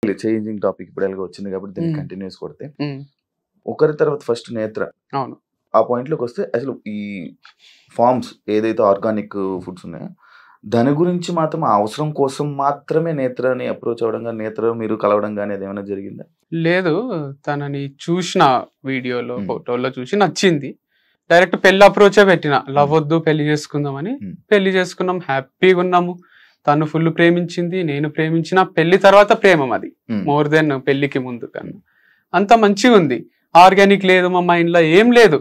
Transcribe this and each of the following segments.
Changing topic ఇప్పుడు ఎలాగో వచ్చింది కాబట్టి దీన్ని కంటిన్యూస్ కొడితే ఒకరి తర్వాత ఫస్ట్ నేత్ర. అవును. ఆ పాయింట్లోకి వస్తే అసలు ఈ ఫార్మ్స్ ఏదైతే ఆర్గానిక్ ఫుడ్స్ ఉన్నాయో దాని గురించి మాత్రం ఆ అవసరం కోసం మాత్రమే నేత్రని అప్రోచ్ అవ్వడం కానీ నేత్ర మీరు కలవడం కానీ అది ఏమైనా జరిగిందా? లేదు, తనని చూసిన వీడియోలో ఫోటోలో చూసి నచ్చింది. డైరెక్ట్ పెళ్లి అప్రోచే పెట్టిన, లవ్ వద్దు పెళ్లి చేసుకుందామని. పెళ్లి చేసుకున్నాం, హ్యాపీగా ఉన్నాము. తను ఫుల్ ప్రేమించింది, నేను ప్రేమించిన. పెళ్లి తర్వాత ప్రేమం అది మోర్ దెన్ పెళ్లికి ముందు కన్నా. అంత మంచిగా ఉంది. ఆర్గానిక్ లేదు మా మైండ్ లో, ఏం లేదు.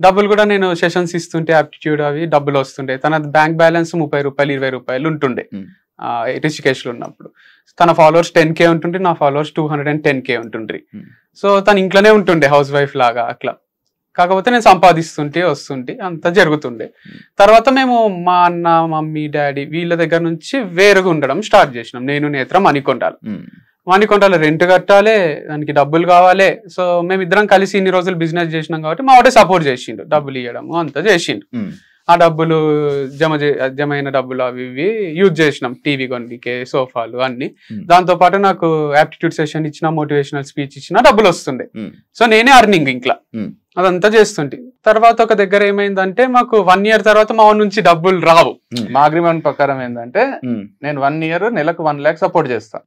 డబ్బులు కూడా నేను సెషన్స్ ఇస్తుంటే ఆప్టిట్యూడ్ అవి డబ్బులు వస్తుండే. తన బ్యాంక్ బ్యాలెన్స్ 30 రూపాయలు 20 రూపాయలు ఉంటుండే రిషికేష్ లో ఉన్నప్పుడు. తన ఫాలోవర్స్ 10K ఉంటుండే, నా ఫాలోవర్స్ 210K ఉంటుండ్రి. సో తను ఇంట్లోనే ఉంటుండే హౌస్ వైఫ్ లాగా అట్లా. కాకపోతే నేను సంపాదిస్తుంటే వస్తుంటే అంతా జరుగుతుండే. తర్వాత మేము మా అన్న మమ్మీ డాడీ వీళ్ళ దగ్గర నుంచి వేరుగా ఉండడం స్టార్ట్ చేసినాం. నేను నేత్ర మణికొండలో రెంట్ కట్టాలి, దానికి డబ్బులు కావాలి. సో మేమిద్దరం కలిసి ఇన్ని రోజులు బిజినెస్ చేసినాం కాబట్టి మా వాడే సపోర్ట్ చేసిండు, డబ్బులు ఇవ్వడము అంతా చేసిండు. ఆ డబ్బులు జమైన డబ్బులు అవి ఇవి యూజ్ చేసినాం, టీవీ కొనికే, సోఫాలు అన్ని. దాంతో పాటు నాకు యాప్టిట్యూడ్ సెషన్ ఇచ్చిన, మోటివేషనల్ స్పీచ్ ఇచ్చిన డబ్బులు వస్తుండే. సో నేనే అర్నింగ్ ఇంట్లో అదంతా చేస్తుంటే. తర్వాత ఒక దగ్గర ఏమైందంటే మాకు 1 year తర్వాత మా నుంచి డబ్బులు రావు. మా అగ్రిమెంట్ ప్రకారం ఏంటంటే నేను 1 year నెలకు 1 lakh సపోర్ట్ చేస్తా.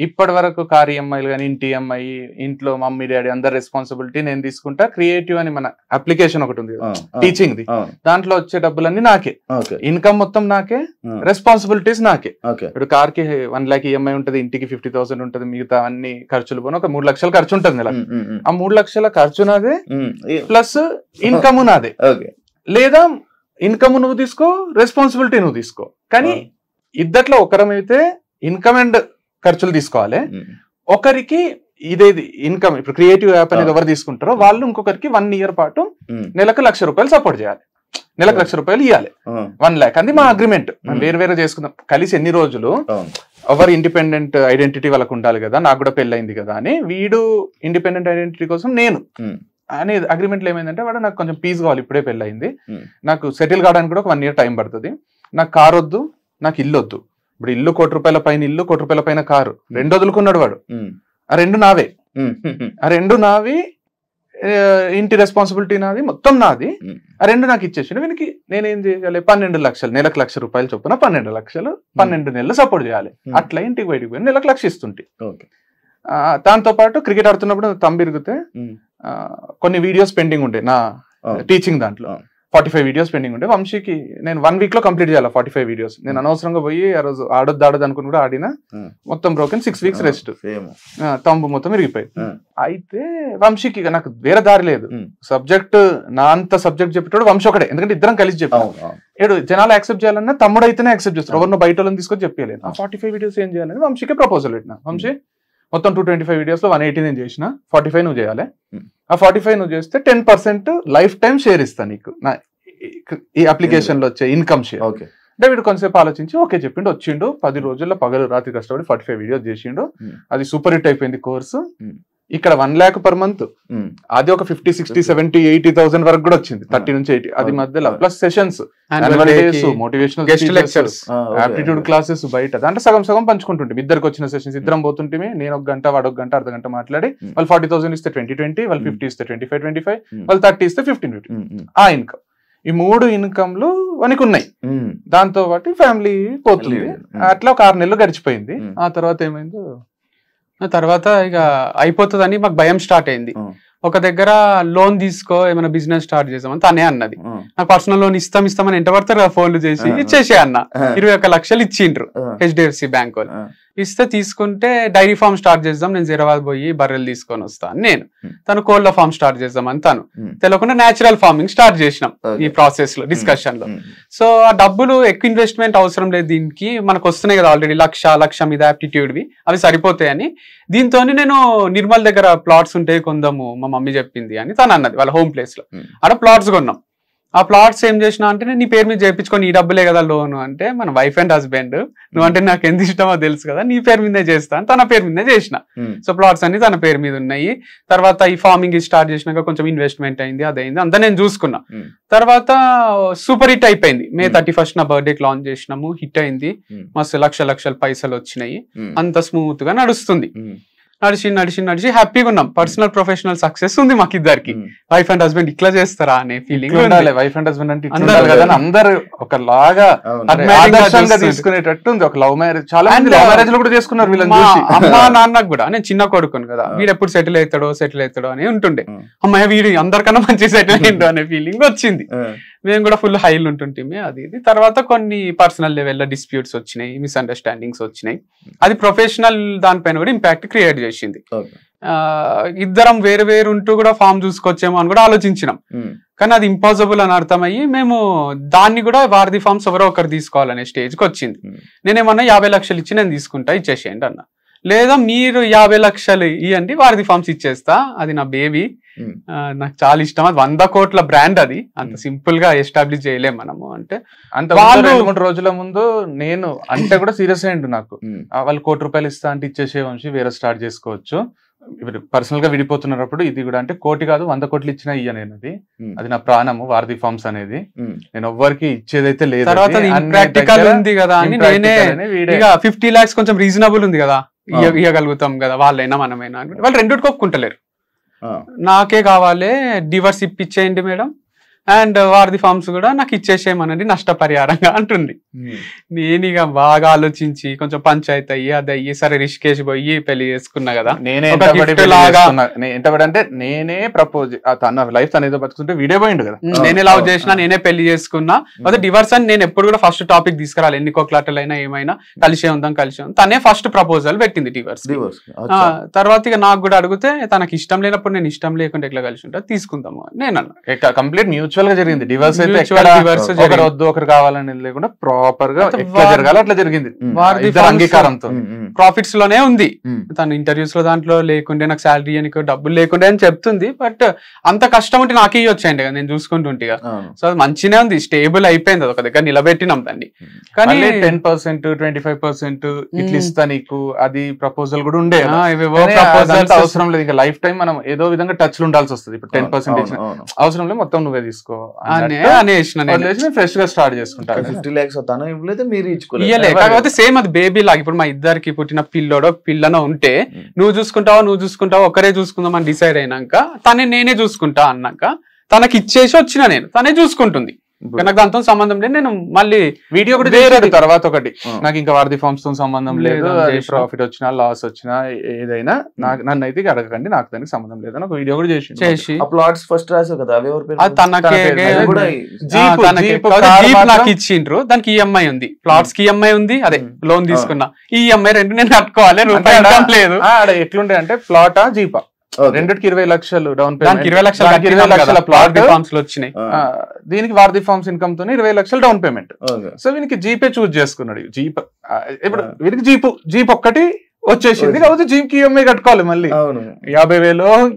ఇప్పటి వరకు కార్ ఈఎంఐలు కానీ, ఇంటి ఈఎంఐ, ఇంట్లో మమ్మీ డాడీ అందరు రెస్పాన్సిబిలిటీ నేను తీసుకుంటా. క్రియేటివ్ అని మన అప్లికేషన్ ఒకటి ఉంది టీచింగ్ ది, దాంట్లో వచ్చే డబ్బులన్నీ నాకే, ఇన్కమ్ మొత్తం నాకే, రెస్పాన్సిబిలిటీస్ నాకే. ఇప్పుడు కార్ కి 1 lakh ఈఎంఐ ఉంటది, ఇంటికి 50,000 ఉంటది, మిగతా అన్ని ఖర్చులు పోను ఒక 3 లక్షల ఖర్చు ఉంటుంది నెల. ఆ 3 లక్షల ఖర్చు నాదే ప్లస్ ఇన్కమ్ నాదే. లేదా ఇన్కమ్ నువ్వు తీసుకో, రెస్పాన్సిబిలిటీ నువ్వు తీసుకో. కానీ ఇద్దట్లో ఒకరమైతే ఇన్కమ్ అండ్ ఖర్చులు తీసుకోవాలి, ఒకరికి ఇదేది ఇన్కమ్. ఇప్పుడు క్రియేటివ్ యాప్ అనేది ఎవరు తీసుకుంటారో వాళ్ళు ఇంకొకరికి 1 year పాటు నెలకు 1,00,000 రూపాయలు సపోర్ట్ చేయాలి, నెలకు 1,00,000 రూపాయలు ఇవ్వాలి, 1 lakh. అది మా అగ్రిమెంట్. వేరు వేరే చేసుకుందాం, కలిసి ఎన్ని రోజులు ఎవరు ఇండిపెండెంట్ ఐడెంటిటీ వాళ్ళకు ఉండాలి కదా. నాకు కూడా పెళ్ళయింది కదా అని, వీడు ఇండిపెండెంట్ ఐడెంటిటీ కోసం నేను అనే అగ్రిమెంట్లో ఏమైందంటే, వాడు నాకు కొంచెం పీస్ కావాలి, ఇప్పుడే పెళ్ళయింది, నాకు సెటిల్ కావడానికి కూడా ఒక 1 year టైం పడుతుంది, నాకు కార్ వద్దు, నాకు ఇల్లు వద్దు. ఇప్పుడు ఇల్లు 1 కోటి రూపాయల పైన ఇల్లు, 1 కోటి రూపాయల పైన కారు, 2 వదులుకున్నాడు వాడు. ఆ 2 నావే, ఆ 2 నావి, ఇంటి రెస్పాన్సిబిలిటీ నాది, మొత్తం నాది. ఆ 2 నాకు ఇచ్చేసి వీనికి నేనేం చేయాలి, 12 లక్షలు నెలకు 1,00,000 రూపాయలు చొప్పున 12 లక్షలు 12 నెలలు సపోర్ట్ చేయాలి. అట్లా ఇంటికి బయటికి పోయి నెలకు 1,00,000 ఇస్తుంటే. దాంతో పాటు క్రికెట్ ఆడుతున్నప్పుడు తంబిరిగితే కొన్ని వీడియోస్ పెండింగ్ ఉంటాయి నా టీచింగ్ దాంట్లో, 45 వీడియోస్ పెండింగ్ ఉంటే వంశీకి నేను 1 week లో కంప్లీట్ చేయాలి 45 వీడియోస్. నేను అనవసరంగా పోయి ఆ రోజు ఆడొద్దు అనుకుని కూడా ఆడినా, మొత్తం బ్రోకెన్, 6 weeks రెస్ట్, తంబు మొత్తం విరిగిపోయి. అయితే వంశీకి నాకు వేరే దారి లేదు, సబ్జెక్ట్ నా అంత సబ్జెక్ట్ చెప్పేటోడు వంశీ ఒకటే, ఎందుకంటే ఇద్దరం కలిసి చెప్పాం. ఏడు జనాలు యాక్సెప్ట్ చేయాలన్నా తమ్ముడు అయితేనే యాక్సెప్ట్ చేస్తారు, ఎవరినో బయట వాళ్ళని తీసుకొని చెప్పలేదు. ఆ 45 వీడియోస్ ఏం చేయాలని వంశీకి ప్రపోజల్ పెట్టినా, వంశీ మొత్తం 225 వీడియోస్ లో 180 నేను చేసిన, 45 నువ్వు చేయాలి. ఆ 45 నువ్వు చేస్తే 10% లైఫ్ టైం షేర్ ఇస్తా నీకు, ఈ అప్లికేషన్ లో వచ్చే ఇన్కమ్ షేర్. అంటే వీడు కొంతసేపు ఆలోచించి ఓకే చెప్పిండు, వచ్చిండు. 10 రోజుల్లో పగలు రాత్రి కష్టపడి 45 వీడియోస్ చేసిండు. అది సూపర్ హిట్ అయిపోయింది కోర్సు. ఇక్కడ 1 lakh per month, అది ఒక 50, 60, 70, 80,000 వరకు కూడా వచ్చింది, 30 నుంచి 80. అది మధ్యలో plus sessions, motivational lectures, aptitude classes బయట, దాంట్లో సగం సగం పంచుకుంటుంటే ఇద్దరికి వచ్చిన సెషన్స్ ఇద్దరం పోతుంటే, నేను 1 గంట వాడు 1 గంట అర్ధగంట మాట్లాడి, వాళ్ళు 40,000 ఇస్తే 20, వాళ్ళు 50 ఇస్తే 25, వాళ్ళు 30 ఇస్తే 15. ఆ ఇన్కమ్, ఈ 3 ఇన్కమ్లు వనికి ఉన్నాయి. దాంతో పాటు ఫ్యామిలీ పోతుంది. అట్లా ఒక 6 నెలలు గడిచిపోయింది. ఆ తర్వాత ఏమైందో, తర్వాత ఇక అయిపోతుందని మాకు భయం స్టార్ట్ అయింది. ఒక దగ్గర లోన్ తీసుకో, ఏమైనా బిజినెస్ స్టార్ట్ చేసామని తనే అన్నది. నాకు పర్సనల్ లోన్ ఇస్తామని ఎంట పడతారు కదా, ఫోన్లు చేసి ఇచ్చేసే అన్న. 21 లక్షలు ఇచ్చిండ్రు HDFC బ్యాంక్ వాళ్ళు. ఇస్తే తీసుకుంటే డైరీ ఫార్మ్ స్టార్ట్ చేద్దాం, నేను జీరాబాద్ పోయి బర్రెలు తీసుకొని వస్తాను నేను, తను కోళ్ళ ఫార్మ్ స్టార్ట్ చేద్దామని తను, తెలియకుండా న్యాచురల్ ఫార్మింగ్ స్టార్ట్ చేసినాం ఈ ప్రాసెస్ లో, డిస్కషన్ లో. సో ఆ డబ్బులు ఎక్కువ ఇన్వెస్ట్మెంట్ అవసరం లేదు, దీనికి మనకు వస్తున్నాయి కదా ఆల్రెడీ, లక్ష మీద యాప్టిట్యూడ్వి, అవి సరిపోతాయని దీంతో నేను నిర్మల్ దగ్గర ప్లాట్స్ ఉంటే కొందాము, మా మమ్మీ చెప్పింది అని తను అన్నది. వాళ్ళ హోమ్ ప్లేస్ లో ఆడ ప్లాట్స్ కొన్నాం. ఆ ప్లాట్స్ ఏం చేసినా అంటే నీ పేరు మీద చేయించుకొని ఈ డబ్బులే కదా లోన్ అంటే మన వైఫ్ అండ్ హస్బెండ్ నువ్వంటే నాకు ఎంత ఇష్టమో తెలుసు కదా నీ పేరు మీదే చేస్తా అని తన పేరు మీదే చేసిన. సో ప్లాట్స్ అన్ని తన పేరు మీద ఉన్నాయి. తర్వాత ఈ ఫార్మింగ్ స్టార్ట్ చేసినాక కొంచెం ఇన్వెస్ట్మెంట్ అయింది, అదైంది, అంతా నేను చూసుకున్నా. తర్వాత సూపర్ హిట్ అయిపోయింది. May 31st నా బర్త్డేకి లాంచ్ చేసినాము, హిట్ అయింది, మస్తు లక్షల పైసలు వచ్చినాయి, అంత స్మూత్ గా నడుస్తుంది. నడిచి హ్యాపీగా ఉన్నాం. పర్సనల్ ప్రొఫెషనల్ సక్సెస్ ఉంది మాకిద్దరికి. వైఫ్ అండ్ హస్బెండ్ ఇట్లా చేస్తారా అనే ఫీలింగ్ ఉండాలి. వైఫ్ అండ్ హస్బెండ్ అంటే కదా అందరు ఒకలాగా ఆదర్శంగా తీసుకునేటట్టు ఉంది. ఒక లవ్ మ్యారేజ్, చాలా మంది లవ్ మ్యారేజ్ లో కూడా చేసుకున్నారు వీళ్ళని చూసి. అమ్మా నాన్నకు కూడా నేను చిన్న కొడుకును కదా, వీడు ఎప్పుడు సెటిల్ అవుతాడో అని ఉంటుండే. అమ్మాయి వీడు అందరికన్నా మంచి సెటిల్ అయ్యిండు అనే ఫీలింగ్ వచ్చింది. మేము కూడా ఫుల్ హైలు ఉంటుంటే అది ఇది. తర్వాత కొన్ని పర్సనల్ లెవెల్లో డిస్ప్యూట్స్ వచ్చినాయి, మిస్అండర్స్టాండింగ్స్ వచ్చినాయి. అది ప్రొఫెషనల్ దానిపైన కూడా ఇంపాక్ట్ క్రియేట్ చేసింది. ఇద్దరం వేరు ఉంటూ కూడా ఫామ్ చూసుకోవచ్చేమో అని కూడా ఆలోచించినాం. కానీ అది ఇంపాసిబుల్ అని అర్థమయ్యి మేము దాన్ని కూడా వారధి ఫార్మ్స్ ఎవరో ఒకరు తీసుకోవాలనే స్టేజ్కి వచ్చింది. నేనేమన్నా 50 లక్షలు ఇచ్చి నేను తీసుకుంటా, ఇచ్చేసేయండి అన్న. లేదా మీరు 50 లక్షలు ఇవ్వండి, వారధి ఫార్మ్స్ ఇచ్చేస్తా, అది నా బేబీ, నాకు చాలా ఇష్టం, అది 100 కోట్ల బ్రాండ్, అది అంత సింపుల్ గా ఎస్టాబ్లిష్ చేయలేం మనము అంటే. అంత 2-3 రోజుల ముందు నేను అంటే కూడా సీరియస్ అయ్యిండు నాకు. వాళ్ళు ₹1 కోటి ఇస్తా అంటే ఇచ్చేసే వంశీ వేరే స్టార్ట్ చేసుకోవచ్చు, పర్సనల్ గా విడిపోతున్నప్పుడు ఇది కూడా అంటే 1 కోటి కాదు 100 కోట్లు ఇచ్చినా ఇయ్య నేను, అది నా ప్రాణము వారధి ఫార్మ్స్ అనేది, నేను ఎవ్వరికి ఇచ్చేదైతే లేదు. తర్వాత ప్రాక్టికల్ ఉంది కదా అని నేనే 50 lakhs కొంచెం రీజనబుల్ ఉంది కదా, ఇవ్వగలుగుతాం కదా వాళ్ళైనా మనమైనా. వాళ్ళు రెండుకి ఒప్పుకుంటలేరు. నాకే కావాలి, డివర్స్ ఇప్పించేయండి మేడం, అండ్ వారధి ఫార్మ్స్ కూడా నాకు ఇచ్చేసేయమనండి నష్టపరిహారంగా అంటుంది. నేను ఇక బాగా ఆలోచించి కొంచెం పంచాయతీ అయ్యి అది అయ్యి సరే రిషికేష్ పోయి పెళ్లి చేసుకున్నా కదా. నేనే అంటే నేనే ప్రపోజ్, తన లైఫ్ తన ఏదో బతుకుంటే వీడే పోయిండు కదా, నేనే లవ్ చేసినా, నేనే పెళ్లి చేసుకున్నా. అదే డివర్స్ అని నేను ఎప్పుడు కూడా ఫస్ట్ టాపిక్ తీసుకురాలి, ఎన్ని కోట్లాటలైనా ఏమైనా కలిసే ఉందాం. తనే ఫస్ట్ ప్రపోజల్ పెట్టింది డివర్స్. తర్వాత ఇక నాకు కూడా అడిగితే తనకి ఇష్టం లేనప్పుడు నేను ఇష్టం లేకుండా ఎట్లా కలిసి ఉంటా తీసుకుందాము నేను అన్నా. కంప్లీట్ మ్యూచువల్ గా జరిగింది. డివర్స్ అయితే ఒకరు వద్దు ఒకరు కావాలని లేకుండా ప్రాపర్ గా జరగాలి, అట్లా జరిగింది అంగీకారంతో. ప్రాఫిట్స్ లోనే ఉంది. తన ఇంటర్వ్యూస్ లో దాంట్లో లేకుండే నాకు శాలరీ అని డబ్బులు లేకుండే అని చెప్తుంది. బట్ అంత కష్టం ఉంటే నాకే వచ్చాయండి కదా, నేను చూసుకుంటుంటే. సో అది మంచినే ఉంది, స్టేబుల్ అయిపోయింది, ఒక దగ్గర నిలబెట్టినాం దాన్ని. కానీ 10%, 25% ఇట్లా ఇస్తా నీకు, అది ప్రపోజల్ కూడా ఉండే. అవసరం లేదు, ఇంకా లైఫ్ టైం మనం ఏదో విధంగా టచ్ లో ఉండాల్సి వస్తుంది. ఇప్పుడు 10% ఇచ్చిన అవసరం లేదు, మొత్తం నువ్వే తీసుకో ఫ్రెష్ గా స్టార్ట్ చేసుకుంటా. 50 lakhs తను ఇవ్వలేదు, మీరు ఇచ్చుకోలేదు. కాకపోతే సేమ్ అది బేబీ లాగా. ఇప్పుడు మా ఇద్దరికి పుట్టిన పిల్లోడో పిల్లనో ఉంటే నువ్వు చూసుకుంటావా ఒకరే చూసుకుందాం అని డిసైడ్ అయినాక తనే నేనే చూసుకుంటా అన్నాక తనకి ఇచ్చేసి వచ్చిన నేను, తనే చూసుకుంటుంది. నాకు దాంతో సంబంధం లేదు. నేను మళ్ళీ వీడియో కూడా వేరే తర్వాత ఒకటి, నాకు ఇంకా వారధి ఫార్మ్స్ తో సంబంధం లేదు, ప్రాఫిట్ వచ్చినా లాస్ వచ్చినా ఏదైనా నన్ను అయితే అడగకండి, నాకు దానికి సంబంధం లేదు అని ఒక వీడియో కూడా చేసి ప్లాట్స్ ఫస్ట్ రాసావు కదా, అవి ఎవరు నాకు ఇచ్చిండ్రు. దానికి ఈఎంఐ ఉంది, ప్లాట్స్ కి ఈఎంఐ ఉంది, అదే లోన్ తీసుకున్నా. ఈ ఈఎంఐ రెండు నేను కట్టుకోవాలి, లేదు. ఎట్లుండే అంటే ప్లాటా జీపా రెండిటికి 20 లక్షలు డౌన్ పేమెంట్, 20 లక్షల ప్లాట్ ఫార్మ్స్ లో వచ్చినాయి. దీనికి వారధి ఫార్మ్స్ ఇన్కమ్ తోనే 20 లక్షలు డౌన్ పేమెంట్. సో వీనికి జీపే చూజ్ చేసుకున్నాడు. జీప్ ఇప్పుడు వీరికి జీప్ ఒక్కటి వచ్చేసింది, కాబట్టి జీప్ కి ఈఎంఐ కట్టుకోవాలి మళ్ళీ 50,000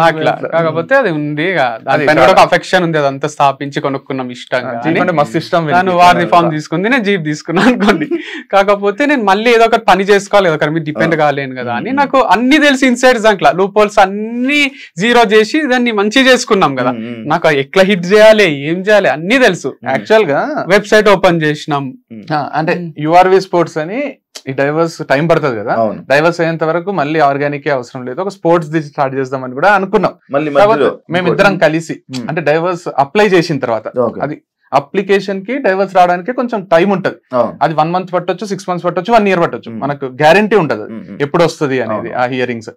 అట్లా. కాకపోతే అది ఉంది, దానిపైన కూడా ఒక అఫెక్షన్ ఉంది, అదంతా స్థాపించి కొనుక్కున్నాం ఇష్టంగా. మస్తు ఇష్టం. నేను వారధి ఫార్మ్ తీసుకుంది, నేను జీప్ తీసుకున్నాను అనుకోండి. కాకపోతే నేను మళ్ళీ ఏదో ఒకటి పని చేసుకోవాలి, ఒకరి మీద డిపెండ్ కాలేను కదా అని నాకు అన్ని తెలిసి ఇన్సైడ్ దాంట్లో లూప్ హోల్స్ అన్ని జీరో చేసి దాన్ని మంచి చేసుకున్నాం కదా. నాకు ఎట్లా హిట్ చేయాలి, ఏం చేయాలి అన్ని తెలుసు. యాక్చువల్ గా వెబ్సైట్ ఓపెన్ చేసినాం, అంటే యుఆర్వి స్పోర్ట్స్ అని. ఈ డైవర్స్ టైం పడుతుంది కదా, డైవర్స్ అయ్యేంత వరకు మళ్ళీ ఆర్గానిక్ అవసరం లేదు, ఒక స్పోర్ట్స్ స్టార్ట్ చేద్దామని కూడా అనుకున్నాం. మేమిద్దరం కలిసి అంటే డైవర్స్ అప్లై చేసిన తర్వాత, అది అప్లికేషన్ కి డైవర్స్ రావడానికి కొంచెం టైం ఉంటది. అది 1 month పట్టొచ్చు, 6 months పట్టొచ్చు, 1 year పట్టొచ్చు, మనకు గ్యారంటీ ఉంటది ఎప్పుడు వస్తుంది అనేది ఆ హియరింగ్స్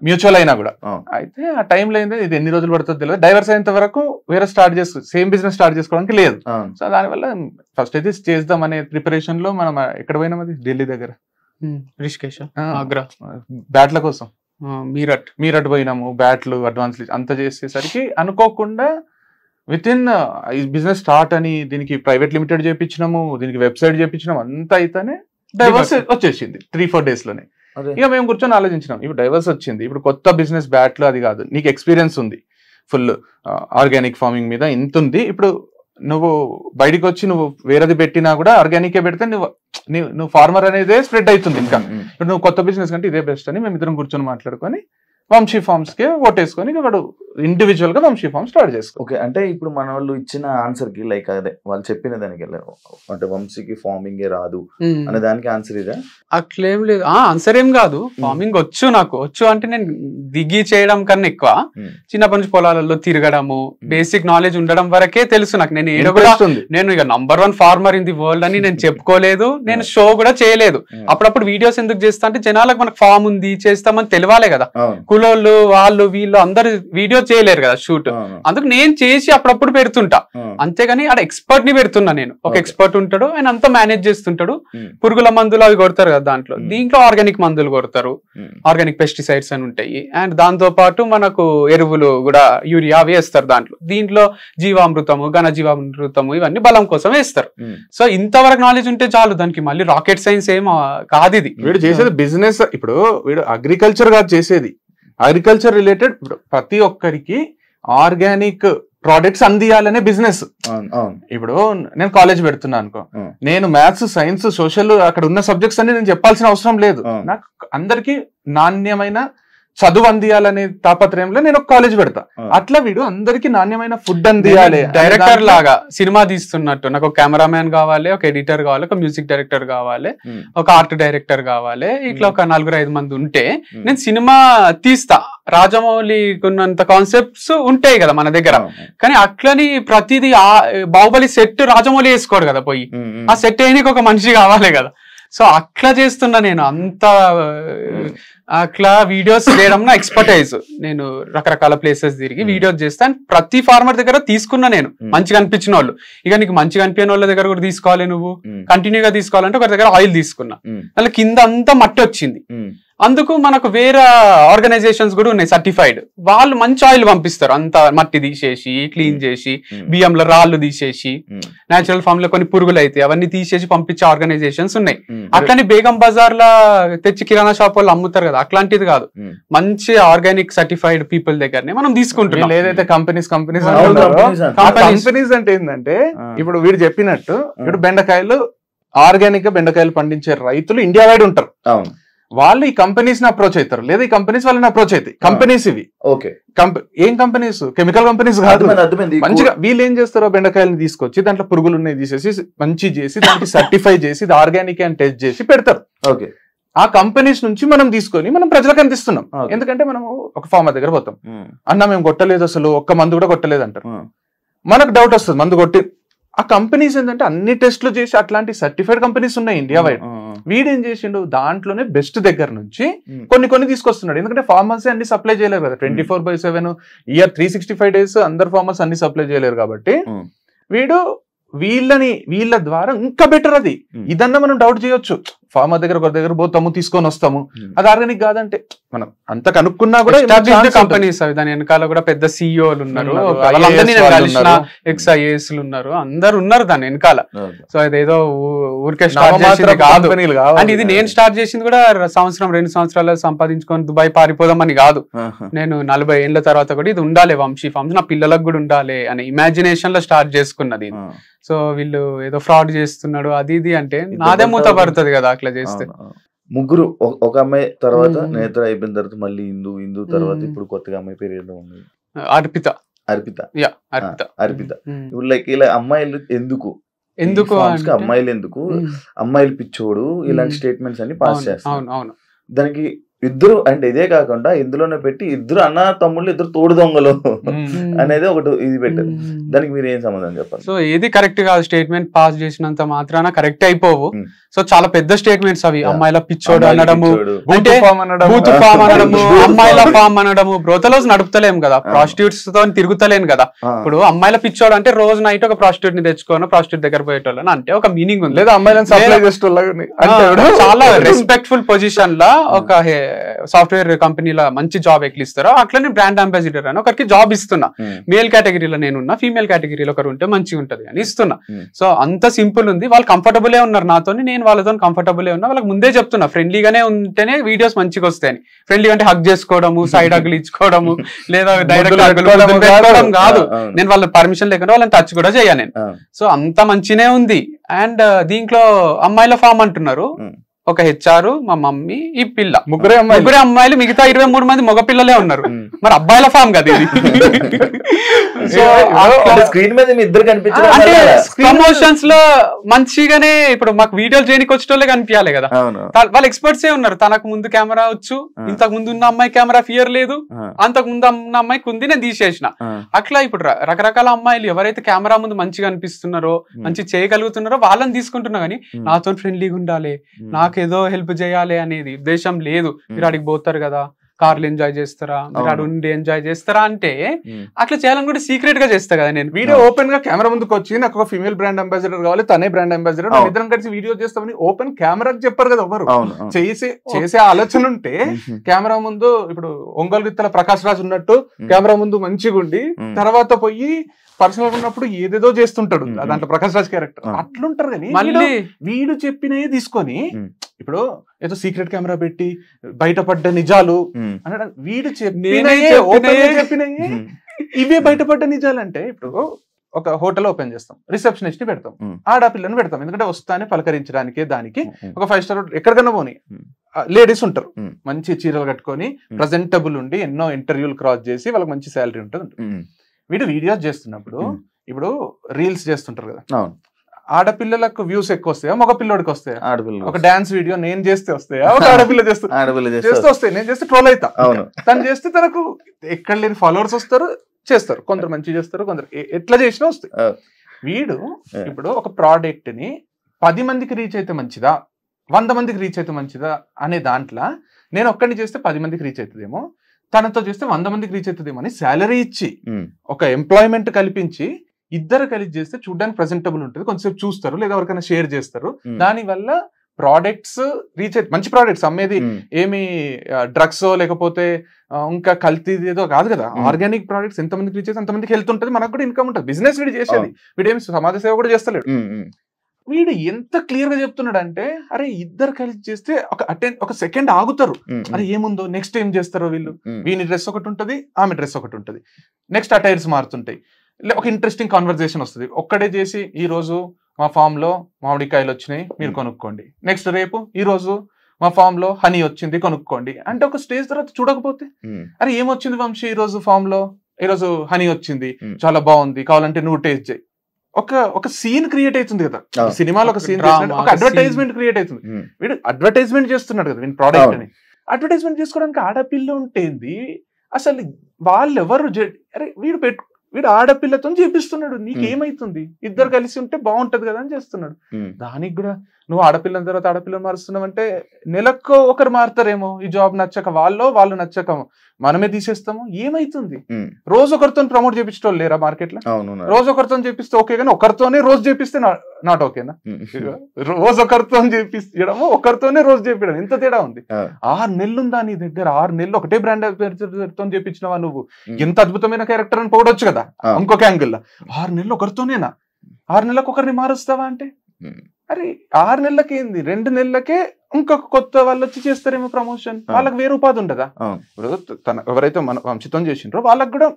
మ్యూచువల్ అయినా కూడా. అయితే ఆ టైంలో ఏంటంటే ఇది ఎన్ని రోజులు పడుతుందో తెలియదు. డైవర్స్ అయినంత వరకు వేరే స్టార్ట్ సేమ్ బిజినెస్ స్టార్ట్ చేసుకోవడానికి లేదు. సో దానివల్ల ఫస్ట్ అయితే చేద్దాం అనే ప్రిపరేషన్ లో మనం ఎక్కడ పోయినాం, అది ఢిల్లీ దగ్గర రిషికేష్, ఆగ్రా, బ్యాట్ల కోసం మీరట్ పోయినాము. బ్యాట్లు అడ్వాన్స్ అంత చేసేసరికి అనుకోకుండా విత్ ఇన్ ఈ బిజినెస్ స్టార్ట్ అని దీనికి ప్రైవేట్ లిమిటెడ్ చేయించినాము, దీనికి వెబ్సైట్ చేయించినాము, అంతా అయితేనే డైవర్స్ వచ్చేసింది 3-4 days లోనే. ఇక మేము కూర్చొని ఆలోచించినాం, ఇప్పుడు డైవర్స్ వచ్చింది, ఇప్పుడు కొత్త బిజినెస్ బ్యాట్లు అది కాదు, నీకు ఎక్స్పీరియన్స్ ఉంది, ఫుల్ ఆర్గానిక్ ఫార్మింగ్ మీద ఇంత ఉంది, ఇప్పుడు నువ్వు బయటకు వచ్చి నువ్వు వేరేది పెట్టినా కూడా ఆర్గానిక్ పెడితే నువ్వు ఫార్మర్ అనేదే స్ప్రెడ్ అవుతుంది. ఇంకా ఇప్పుడు నువ్వు కొత్త బిజినెస్ కంటే ఇదే బెస్ట్ అని మేము ఇద్దరం కూర్చొని మాట్లాడుకొని వంశీ ఫార్మ్స్ కి ఓటేసుకొని వాడు ఇండివిజువల్ గా వంశీ ఫార్మ్ స్టార్ట్ చేసుకో. ఓకే, అంటే ఇప్పుడు మన వాళ్ళు ఇచ్చిన ఆన్సర్ కి లైక్ అదే వాళ్ళు చెప్పిన దానికి అంటే వంశీకి ఫార్మింగ్ రాదు అనే దానికి ఆన్సర్ ఇదే? అట్లేం లేదు, ఆన్సర్ ఏం కాదు. ఫార్మింగ్ వచ్చు, నాకు వచ్చు అంటే నేను దిగి చేయడం కన్నా ఎక్కువ చిన్నప్పటి నుంచి పొలాలలో తిరగడము, బేసిక్ నాలెడ్జ్ ఉండడం వరకే తెలుసు నాకు. నేను ఏదో కూడా నేను ఇక #1 ఫార్మర్ ఇన్ ది వరల్డ్ అని నేను చెప్పుకోలేదు, నేను షో కూడా చేయలేదు. అప్పుడప్పుడు వీడియోస్ ఎందుకు చేస్తా అంటే జనాలకు మనకు ఫామ్ ఉంది చేస్తామని తెలియాలే కదా. కులోళ్ళు వాళ్ళు వీళ్ళు అందరు వీడియో చేయలేరు కదా షూట్, అందుకు నేను చేసి అప్పుడప్పుడు పెడుతుంటా. అంతేగాని అక్కడ ఎక్స్పర్ట్ ని పెడుతున్నా నేను. ఒక ఎక్స్పర్ట్ ఉంటాడు, ఆయన అంతా మేనేజ్ చేస్తుంటాడు. పురుగుల మందులు అవి కొడతారు కదా దాంట్లో, దీంట్లో ఆర్గానిక్ మందులు కొడతారు, ఆర్గానిక్ పెస్టిసైడ్స్ అని ఉంటాయి. అండ్ దాంతో పాటు మనకు ఎరువులు కూడా యూరియా వేస్తారు దాంట్లో. దీంట్లో జీవామృతము, ఘనజీవామృతము ఇవన్నీ బలం కోసం వేస్తారు. సో ఇంతవరకు నాలెడ్జ్ ఉంటే చాలు, దానికి మళ్ళీ రాకెట్ సైన్స్ ఏం కాదు. ఇది వీడు చేసేది బిజినెస్. ఇప్పుడు వీడు అగ్రికల్చర్ కాదు చేసేది, అగ్రికల్చర్ రిలేటెడ్ ప్రతి ఒక్కరికి ఆర్గానిక్ ప్రోడక్ట్స్ అందియాలనే బిజినెస్. ఇప్పుడు నేను కాలేజ్ పెడుతున్నా అనుకో, నేను మ్యాథ్స్, సైన్స్, సోషల్ అక్కడ ఉన్న సబ్జెక్ట్స్ అన్ని నేను చెప్పాల్సిన అవసరం లేదు. నాకు అందరికి నాణ్యమైన చదువు అందియాలనే తాపత్రయంలో నేను ఒక కాలేజ్ పెడతా. అట్లా వీడు అందరికి నాణ్యమైన ఫుడ్ అందియాలి. డైరెక్టర్ లాగా సినిమా తీస్తున్నట్టు నాకు ఒక కెమెరామ్యాన్ కావాలి, ఒక ఎడిటర్ కావాలి, ఒక మ్యూజిక్ డైరెక్టర్ కావాలి, ఒక ఆర్ట్ డైరెక్టర్ కావాలి. ఇట్లా ఒక 4-5 మంది ఉంటే నేను సినిమా తీస్తా. రాజమౌళి ఉన్నంత కాన్సెప్ట్స్ ఉంటాయి కదా మన దగ్గర, కానీ అట్లని ప్రతిదీ బాహుబలి సెట్ రాజమౌళి వేసుకోడు కదా, పోయి ఆ సెట్ వేయడానికి ఒక మనిషి కావాలి కదా. సో అట్లా చేస్తున్నా నేను. అంత అట్లా వీడియోస్ చేయడం నా ఎక్స్పర్టైజ్. నేను రకరకాల ప్లేసెస్ తిరిగి వీడియోస్ చేస్తాను. ప్రతి ఫార్మర్ దగ్గర తీసుకున్నా నేను, మంచిగా అనిపించిన వాళ్ళు. ఇక నీకు మంచిగా అనిపించిన వాళ్ళ దగ్గర కూడా తీసుకోవాలి, నువ్వు కంటిన్యూగా తీసుకోవాలంటే ఒకరి దగ్గర ఆయిల్ తీసుకున్నా, అలా కింద అంతా మట్టి వచ్చింది. అందుకు మనకు వేరే ఆర్గనైజేషన్స్ కూడా ఉన్నాయి సర్టిఫైడ్, వాళ్ళు మంచి ఆయిల్ పంపిస్తారు. అంత మట్టి తీసేసి క్లీన్ చేసి, బియ్యంలో రాళ్ళు తీసేసి, నేచురల్ ఫామ్ లో కొన్ని పురుగులు అయితే అవన్నీ తీసేసి పంపించే ఆర్గనైజేషన్స్ ఉన్నాయి. అట్లానే బేగం బజార్ లా తెచ్చి కిరాణా షాప్ వాళ్ళు అమ్ముతారు కదా, అట్లాంటిది కాదు. మంచి ఆర్గానిక్ సర్టిఫైడ్ పీపుల్ దగ్గరనే మనం తీసుకుంటున్నాం. ఏదైతే కంపెనీస్ అంటే ఏంటంటే, ఇప్పుడు వీడు చెప్పినట్టు ఇప్పుడు బెండకాయలు ఆర్గానిక్ గా బెండకాయలు పండించే రైతులు ఇండియా వైడ్ ఉంటారు. వాళ్ళు ఈ కంపెనీస్ ని అప్రోచ్ అవుతారు, లేదా ఈ కంపెనీస్ వాళ్ళని అప్రోచ్ అవుతాయి. కంపెనీస్ ఇవి ఏం కంపెనీస్? కెమికల్ కంపెనీస్ కాదు. మంచిగా వీళ్ళు ఏం చేస్తారో బెండకాయలను తీసుకొచ్చి దాంట్లో పురుగులు ఉన్నాయి తీసేసి మంచి చేసి దానికి సర్టిఫై చేసి ఇది ఆర్గానిక్ అని టెస్ట్ చేసి పెడతారు. ఆ కంపెనీస్ నుంచి మనం తీసుకొని మనం ప్రజలకు అందిస్తున్నాం. ఎందుకంటే మనం ఒక ఫార్మర్ దగ్గర పోతాం, అన్న మేము కొట్టలేదు, అసలు ఒక్క మందు కూడా కొట్టలేదు అంటారు. మనకు డౌట్ వస్తుంది, మందు కొట్టి. ఆ కంపెనీస్ ఏంటంటే అన్ని టెస్టులు చేసి అట్లాంటి సర్టిఫైడ్ కంపెనీస్ ఉన్నాయి ఇండియా వైడ్. వీడేం చేసిండు, దాంట్లోనే బెస్ట్ దగ్గర నుంచి కొన్ని తీసుకొస్తున్నాడు. ఎందుకంటే ఫార్మర్స్ అన్ని సప్లై చేయలేరు కదా, 24/7 ఇయర్ 365 days అందరు ఫార్మర్స్ అన్ని సప్లై చేయలేరు. కాబట్టి వీడు వీళ్ళ ద్వారా ఇంకా బెటర్. అది ఇదన్నా మనం డౌట్ చేయొచ్చు, ఫార్మర్ దగ్గర ఒకరి దగ్గర పోతాము తీసుకొని వస్తాము, అది ఆర్గానిక్ కాదంటే మనం అంత కనుక్కున్నా కూడా కంపెనీస్ అవి. దాని వెనకాల కూడా పెద్ద సిఇఓలు ఉన్నారు, ఎక్స్ఐఏఎస్ ఉన్నారు, అందరు ఉన్నారు దాని వెనకాల. సో అదేదో ఊరికే స్టార్ట్ చేసింది కాదు. అంటే ఇది నేను స్టార్ట్ చేసింది కూడా 1-2 సంవత్సరాలు సంపాదించుకొని దుబాయ్ పారిపోదామని కాదు. నేను 40 ఏళ్ల తర్వాత కూడా ఇది ఉండాలి వంశీ ఫార్మ్స్, నా పిల్లలకు కూడా ఉండాలి అనే ఇమాజినేషన్ లో స్టార్ట్ చేసుకున్నది. సో వీళ్ళు ఏదో ఫ్రాడ్ చేస్తున్నాడు అది ఇది అంటే నాదే మూత పడుతుంది కదా అట్లా చేస్తే. ముగ్గురు, ఒక అమ్మాయి తర్వాత నేత్ర అయిపోయిన తర్వాత మళ్ళీ హిందూ తర్వాత ఇప్పుడు కొత్తగా అమ్మాయి పేరు ఏదో ఉంది, అర్పిత. ఇప్పుడు లైక్ ఇలా అమ్మాయిలు ఎందుకు అమ్మాయిలు ఎందుకు, అమ్మాయిలు పిచ్చోడు ఇలాంటి స్టేట్మెంట్స్ అన్ని పాస్ చేస్తారు. దానికి ఇద్దరు అంటే ఇదే కాకుండా ఇందులోనే పెట్టి ఇద్దరు అన్న తమ్ముళ్ళు ఇద్దరు తోడు దొంగలు అనేది ఒకటి ఇది పెట్టారు. దానికి మీరు ఏం సమాధానం చెప్పాలి? సో ఏది కరెక్ట్ కాదు, స్టేట్మెంట్ పాస్ చేసినంత మాత్రాన కరెక్ట్ అయిపోవు. సో చాలా పెద్ద స్టేట్మెంట్స్ అవి, అమ్మాయిల పిచ్చోడు అనడము, అంటే బూత్ ఫామ్ అనడము, అమ్మాయిల ఫామ్ అనడము. బ్రోతలోస్ నడుపుతలేము కదా, ప్రాస్టిట్యూట్స్ తో తిరుగుతలేను కదా. ఇప్పుడు అమ్మాయిల పిచ్చోడు అంటే రోజు నైట్ ఒక ప్రాస్టిట్యూట్ ని తెచ్చుకోను, ప్రాస్టిట్యూట్ దగ్గర పోయేటోళ్ళని అంటే ఒక మీనింగ్ ఉంది. లేదా అమ్మాయిలను సప్లై చేసేటోళ్ళని, చాలా రెస్పెక్ట్ఫుల్ పొజిషన్ లా ఒక సాఫ్ట్వేర్ కంపెనీలో మంచి జాబ్ ఎట్లా ఇస్తారో అట్లా నేను బ్రాండ్ అంబాసిడర్ అని ఒకరికి జాబ్ ఇస్తున్నా. మేల్ కేటగిరీలో నేనున్నా, ఫీమేల్ కేటగిరీలో ఒకరు ఉంటే మంచిగా ఉంటది అని ఇస్తున్నా. సో అంత సింపుల్ ఉంది. వాళ్ళు కంఫర్టబుల్ ఉన్నారు నాతో, నేను వాళ్ళతో కంఫర్టబుల్ ఉన్నా. వాళ్ళకి ముందే చెప్తున్నా ఫ్రెండ్లీగానే ఉంటేనే వీడియోస్ మంచిగా వస్తాయని. ఫ్రెండ్లీ అంటే హగ్ చేసుకోవడము, సైడ్ హగ్లు ఇచ్చుకోవడము, లేదా డైరెక్ట్ పెట్టుకోవడం కాదు. నేను వాళ్ళ పర్మిషన్ లేకుండా వాళ్ళని టచ్ కూడా చేయను నేను. సో అంత మంచినే ఉంది. అండ్ దీంట్లో అమ్మాయిల ఫామ్ అంటున్నారు. ఒక హెచ్ఆర్, మా మమ్మీ, ఈ పిల్ల, ముగ్గురే అమ్మాయిలు, మిగతా 23 మంది మగ పిల్లలే ఉన్నారు. మరి అబ్బాయిల ఫామ్ కదా ఇది. సో స్క్రీన్ మీద ఇద్దరు కనిపించారు అంటే ప్రమోషన్స్ లో మంచిగానే ఇప్పుడు మాకు వీడియోలు చేయడానికి వచ్చేటోళ్ళే కనిపించాలి కదా. వాళ్ళు ఎక్స్పర్ట్స్ ఏ ఉన్నారు. తనకు ముందు కెమెరా వచ్చు, ఇంతకు ముందు ఉన్న అమ్మాయి కెమెరా ఫియర్ లేదు, అంతకు ముందు ఉన్న అమ్మాయికి ఉంది, నేను తీసేసిన. అట్లా ఇప్పుడు రకరకాల అమ్మాయిలు ఎవరైతే కెమెరా ముందు మంచిగా అనిపిస్తున్నారో, మంచి చేయగలుగుతున్నారో వాళ్ళని తీసుకుంటున్నా. కానీ నాతో ఫ్రెండ్లీగా ఉండాలి, నాకేదో హెల్ప్ చేయాలి అనేది ఉద్దేశం లేదు. మీరు అడిగి పోతారు కదా, కార్లు ఎంజాయ్ చేస్తారా, మీరు అడు ఉండి ఎంజాయ్ చేస్తారా అంటే అట్లా చేయాలని కూడా సీక్రెట్ గా చేస్తా కదా నేను. వీడియో ఓపెన్ గా కెమెరా ముందుకు వచ్చి నాకు ఒక ఫీమేల్ బ్రాండ్ అంబాసిడర్ కావాలి, తనే బ్రాండ్ అంబాసిడర్, ఇద్దరం కలిసి వీడియో చేస్తామని ఓపెన్ కెమెరాకి చెప్పారు కదా ఎవరు. చేసే ఆలోచన ఉంటే కెమెరా ముందు ఇప్పుడు ఒంగోలు గిత్తల ప్రకాష్ రాజ్ ఉన్నట్టు కెమెరా ముందు మంచిగా ఉండి తర్వాత పోయి పర్సనల్ ఉన్నప్పుడు ఏదేదో చేస్తుంటాడు దాంట్లో ప్రకాష్ రాజ్ క్యారెక్టర్ అట్లుంటారు. కానీ మళ్ళీ వీడు చెప్పినవి తీసుకొని ఇప్పుడు ఏదో సీక్రెట్ కెమెరా పెట్టి బయటపడ్డ నిజాలు అనడం, వీడు చెప్పినవి ఇవే బయటపడ్డ నిజాలు. అంటే ఇప్పుడు ఒక హోటల్ ఓపెన్ చేస్తాం, రిసెప్షనిస్ట్ ని పెడతాం, ఆడపిల్లని పెడతాం, ఎందుకంటే వస్తానే పలకరించడానికి. దానికి ఒక 5 స్టార్ ఎక్కడికన్నా పోనీ లేడీస్ ఉంటారు, మంచి చీరలు కట్టుకొని ప్రజెంటబుల్ ఉండి ఎన్నో ఇంటర్వ్యూలు క్రాస్ చేసి వాళ్ళకి మంచి శాలరీ ఉంటుంది. వీడు వీడియోస్ చేస్తున్నప్పుడు ఇప్పుడు రీల్స్ చేస్తుంటారు కదా, ఆడపిల్లలకు వ్యూస్ ఎక్కువ వస్తాయా, మగ పిల్లోడికి వస్తాయా? ఒక డాన్స్ వీడియో నేను చేస్తే వస్తాయా, ఒక ఆడపిల్ల చేస్తే వస్తాయి. నేను చేస్తే ట్రోల్ అవుతా, తను చేస్తే తనకు ఎక్కడ లేని ఫాలోవర్స్ వస్తారు, చేస్తారు. కొందరు మంచి చేస్తారు, కొందరు ఎట్లా చేసినా వస్తాయి. వీడు ఇప్పుడు ఒక ప్రోడక్ట్ ని 10 మందికి రీచ్ అయితే మంచిదా, 100 మందికి రీచ్ అయితే మంచిదా అనే దాంట్లో నేను ఒక్కడిని చేస్తే 10 మందికి రీచ్ అవుతుందేమో, తనతో చేస్తే 100 మందికి రీచ్ అవుతుందేమో అని శాలరీ ఇచ్చి ఒక ఎంప్లాయ్మెంట్ కల్పించి ఇద్దరు కలిసి చేస్తే చూడడానికి ప్రెజెంటబుల్ ఉంటుంది, కొంచెంసేపు చూస్తారు, లేదా ఎవరికైనా షేర్ చేస్తారు. దాని వల్ల ప్రోడక్ట్స్ రీచ్ అయితే మంచి ప్రోడక్ట్స్ అమ్మేది ఏమి డ్రగ్స్ లేకపోతే ఇంకా కల్తీ ఏదో కాదు కదా. ఆర్గానిక్ ప్రోడక్ట్స్ ఎంతమందికి రీచ్ అయితే అంతమందికి హెల్త్ ఉంటుంది, మనకు కూడా ఇన్కమ్ ఉంటుంది. బిజినెస్ వీడు చేసేది, వీడేమి సమాజ సేవ కూడా చేస్తలేడు. వీడు ఎంత క్లియర్ గా చెప్తున్నాడు అంటే, అరే ఇద్దరు కలిసి చేస్తే ఒక సెకండ్ ఆగుతారు, అరే ఏముందో నెక్స్ట్ ఏం చేస్తారో వీళ్ళు. వీని డ్రెస్ ఒకటి ఉంటుంది, ఆమె డ్రెస్ ఒకటి ఉంటుంది, నెక్స్ట్ అటైర్స్ మారుతుంటాయి, ఒక ఇంట్రెస్టింగ్ కాన్వర్సేషన్ వస్తుంది. ఒక్కడే చేసి ఈ రోజు మా ఫామ్ లో మామిడికాయలు వచ్చినాయి మీరు కొనుక్కోండి, నెక్స్ట్ రేపు ఈ రోజు మా ఫామ్ లో హనీ వచ్చింది కొనుక్కోండి అంటే, ఒక స్టేజ్ తర్వాత చూడకపోతే అరే ఏమొచ్చింది వంశీ ఈ రోజు ఫామ్ లో, ఈ రోజు హనీ వచ్చింది చాలా బాగుంది కావాలంటే నువ్వు టేస్ట్ చేయి. ఒక సీన్ క్రియేట్ అవుతుంది కదా సినిమాలో, ఒక సీన్ ఒక అడ్వర్టైజ్మెంట్ క్రియేట్ అవుతుంది. వీడు అడ్వర్టైజ్మెంట్ చేస్తున్నాడు కదా వీడి ప్రోడక్ట్ అని. అడ్వర్టైజ్మెంట్ చేసుకోవడానికి ఆడపిల్ల ఉంటేంది అసలు, వాళ్ళు ఎవరు అరే వీడు ఆడపిల్లతో చేపిస్తున్నాడు, నీకేమైతుంది, ఇద్దరు కలిసి ఉంటే బాగుంటది కదా అని చేస్తున్నాడు. దానికి కూడా నువ్వు ఆడపిల్లని తర్వాత ఆడపిల్లని మారుస్తున్నావు అంటే, నెలకు ఒకరు మారుతారేమో ఈ జాబ్ నచ్చక, వాళ్ళు నచ్చక మనమే తీసేస్తాము, ఏమైతుంది? రోజు ఒకరితో ప్రమోట్ చేపించడం లేరా మార్కెట్ లో? రోజు ఒకరితో చేపిస్తే ఓకే, కానీ ఒకరితోనే రోజు చేపిస్తే నాట్ ఓకేనా? రోజు ఒకరితో చేపించడము, ఒకరితోనే రోజు చేపించడం, ఎంత తేడా ఉంది. 6 నెలలు ఉందా నీ దగ్గర? 6 నెలలు ఒకటే బ్రాండ్ తో చేపించినవా నువ్వు? ఎంత అద్భుతమైన క్యారెక్టర్ అని పోగొచ్చు కదా ఇంకొక యాంగిల్ లో. 6 నెలలు ఒకరితోనేనా? 6 నెలలకు ఒకరిని మారుస్తావా అంటే, అరే 6 నెలలకి ఏంది, 2 నెలలకే ఇంకొక కొత్త వాళ్ళు వచ్చి చేస్తారేమో ప్రమోషన్, వాళ్ళకి వేరే ఉపాధి ఉండదా? ఇప్పుడు ఎవరైతే మన వంశితం చేసిండ్రో వాళ్ళకి కూడా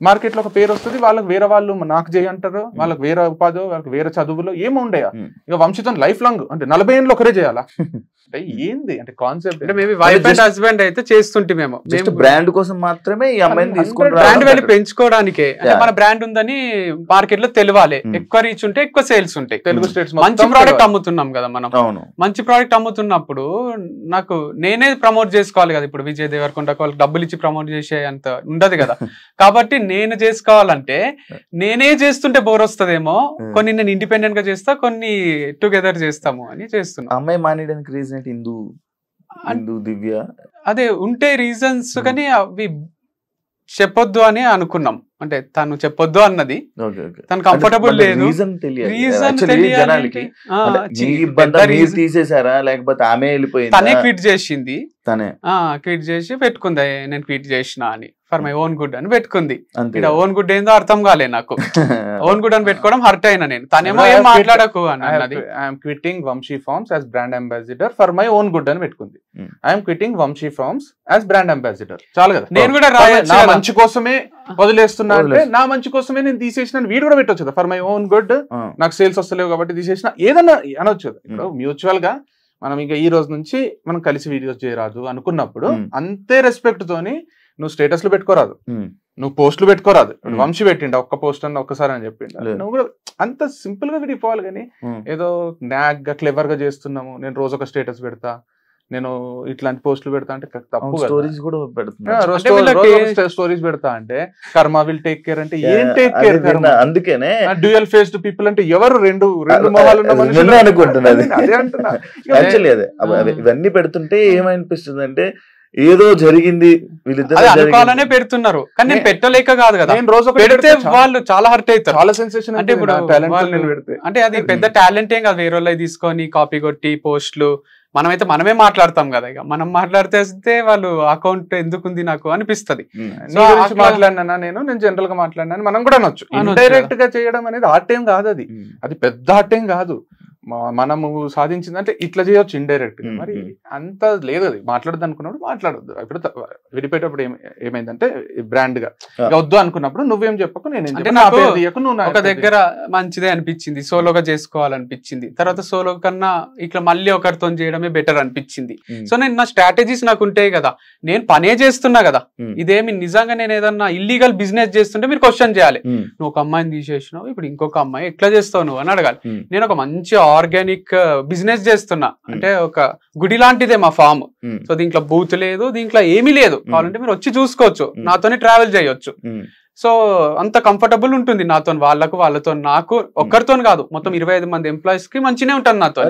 మార్కెట్ లో ఒక పేరు వస్తుంది, వాళ్ళకి వేరే వాళ్ళు నాకు చేయి అంటారు, వాళ్ళకి వేరే ఉపాధి, వాళ్ళకి వేరే చదువులో ఏమో ఉండయా. ఇక వంశితం లైఫ్ లాంగ్ అంటే 40 ఏళ్ళు ఒకరే చేయాలా అంటే ఏంది అంటే కాన్సెప్ట్? అంటే మేబీ వైఫ్ అండ్ హస్బెండ్ అయితే చేస్తుంటే మేము బ్రాండ్ కోసం మాత్రమే ఈ అమ్మాయిని తీసుకుంటాం, బ్రాండ్ వాల్యూ పెంచుకోవడానికే. అంటే మన బ్రాండ్ ఉందని మార్కెట్ లో తెలియాలి, ఎక్కువ రీచ్ ఉంటే ఎక్కువ సేల్స్ ఉంటాయి. తెలుగు స్టేట్స్ మంచి ప్రోడక్ట్ అమ్ముతున్నాం కదా మనం, మంచి ప్రోడక్ట్ అమ్ముతున్నప్పుడు నాకు నేనే ప్రమోట్ చేసుకోవాలి కదా. ఇప్పుడు విజయ్ దేవరకొండ వాళ్ళకి డబ్బులు ఇచ్చి ప్రమోట్ చేసే అంత ఉండదు కదా. కాబట్టి నేను చేసుకోవాలంటే నేనే చేస్తుంటే బోర్ వస్తుందేమో, కొన్ని నేను ఇండిపెండెంట్ గా చేస్తా, కొన్ని టుగెదర్ చేస్తాము అని చేస్తున్నా. అమ్మాయి మానేయడానికి రీజన్ హిందూ దివ్య అదే ఉంటే రీజన్స్, కానీ అవి చెప్పొద్దు అని అనుకున్నాం. అంటే తను చెప్పొద్దు అన్నది, తను కంఫర్టబుల్ లేదు, రీజన్ జనాలకి తీసేసారా లేకపోతే ఆమె వెళ్ళిపోయింది, తనే క్విట్ చేసింది, క్విట్ చేసి పెట్టుకుంది నేను క్విట్ చేసిన అని, ఫర్ మై ఓన్ గుడ్ అని పెట్టుకుంది. ఇక్కడ ఓన్ గుడ్ ఏందో అర్థం కాలే నాకు, ఓన్ గుడ్ అని పెట్టుకోవడం హర్ట్ అయినా నేను. తనేమో ఏం మాట్లాడకు అన్నది. I'm quitting Vamshi Farms as brand ambassador for my own good అని పెట్టుకుంది. I'm quitting Vamshi Farms as brand ambassador. చాలు కదా, నేను కూడా నా మంచి కోసమే వదిలేస్తున్నా అంటే నా మంచి కోసమే నేను తీసేసిన వీడు కూడా పెట్టొచ్చు కదా, ఫర్ మై ఓన్ గుడ్ నాకు సేల్స్ వస్తలేవు కాబట్టి తీసేసిన ఏదన్నా అనొచ్చు. ఇప్పుడు మ్యూచువల్ గా మనం ఇంకా ఈ రోజు నుంచి మనం కలిసి వీడియోస్ చేయరాదు అనుకున్నప్పుడు అంతే రెస్పెక్ట్ తోని నువ్వు స్టేటస్లు పెట్టుకోరాదు, నువ్వు పోస్టులు పెట్టుకోరాదు. వంశీ పెట్టిండ ఒక్క పోస్ట్ అన్న ఒక్కసారి అని చెప్పిండ, నువ్వు కూడా అంత సింపుల్ గా విడిపోవాలి. కానీ ఏదో నాగ్ గా క్లెవర్ గా చేస్తున్నాము, నేను రోజు ఒక స్టేటస్ పెడతా, నేను ఇట్లాంటి పోస్టులు పెడతా అంటే తప్పు. స్టోరీస్ కూడా స్టోరీస్ పెడతా అంటే కర్మ విల్ టేక్ కేర్ అంటే ఏం టేక్ కేర్? అందుకనే డ్యూయల్ ఫేస్డ్ పీపుల్ అంటే ఎవరు? రెండు మొహాలు ఉన్న మనుషులు అనుకుంటున్నది. ఇవన్నీ పెడుతుంటే ఏమనిపిస్తుంది అంటే ఏదో జరిగింది, అనుకోవాలనే పెడుతున్నారు. కానీ నేను పెట్టలేక కాదు కదా, నేను రోజు పెడితే వాళ్ళు చాలా హర్ట్ అవుతారు, చాలా సెన్సేషన్. అంటే ఇప్పుడు అంటే అది పెద్ద టాలెంట్ ఏం కాదు, వేరే వాళ్ళు తీసుకొని కాపీ కొట్టి పోస్టులు. మనమే మాట్లాడతాం కదా, ఇక మనం మాట్లాడితే వాళ్ళు అకౌంట్ ఎందుకుంది నాకు అనిపిస్తుంది. మాట్లాడినా నేను జనరల్ గా మాట్లాడినా మనం కూడా అనొచ్చు. ఇండైరెక్ట్ గా చేయడం అనేది ఆర్ట్ ఏం కాదు, అది పెద్ద ఆర్ట్ ఏం కాదు. మనము సాధించింది అంటే ఇట్లా చేయొచ్చు ఇండైరెక్ట్ గా. మరి అంత లేదు, అది మాట్లాడద్దు అనుకున్నప్పుడు మాట్లాడొద్దు. ఇప్పుడు విడిపోయేటప్పుడు ఏమైందంటే బ్రాండ్ గా వద్దు అనుకున్నప్పుడు నువ్వేం చెప్పకు, నేను ఒక దగ్గర మంచిదే అనిపించింది, సోలోగా చేసుకోవాలనిపించింది. తర్వాత సోలో కన్నా ఇట్లా మళ్ళీ ఒకరితో చేయడమే బెటర్ అనిపించింది. సో నేను నా స్ట్రాటజీస్ నాకు ఉంటాయి కదా, నేను పనే చేస్తున్నా కదా, ఇదేమి నిజంగా నేను ఏదన్నా ఇల్లీగల్ బిజినెస్ చేస్తుంటే మీరు క్వశ్చన్ చేయాలి. నువ్వు ఒక అమ్మాయిని తీసేసినావు, ఇప్పుడు ఇంకొక అమ్మాయి ఎట్లా చేస్తావు నువ్వు అని అడగాలి. నేను ఒక మంచి ఆర్గానిక్ బిజినెస్ చేస్తున్నా అంటే ఒక గుడి లాంటిదే మా ఫామ్. సో దీంట్లో బూత్ లేదు, దీంట్లో ఏమీ లేదు, కావాలంటే మీరు వచ్చి చూసుకోవచ్చు, నాతోనే ట్రావెల్ చేయొచ్చు. సో అంత కంఫర్టబుల్ ఉంటుంది నాతో, వాళ్ళతో నాకు, ఒక్కరితో కాదు మొత్తం 25 మంది ఎంప్లాయీస్ కి మంచినే ఉంటాను నాతో.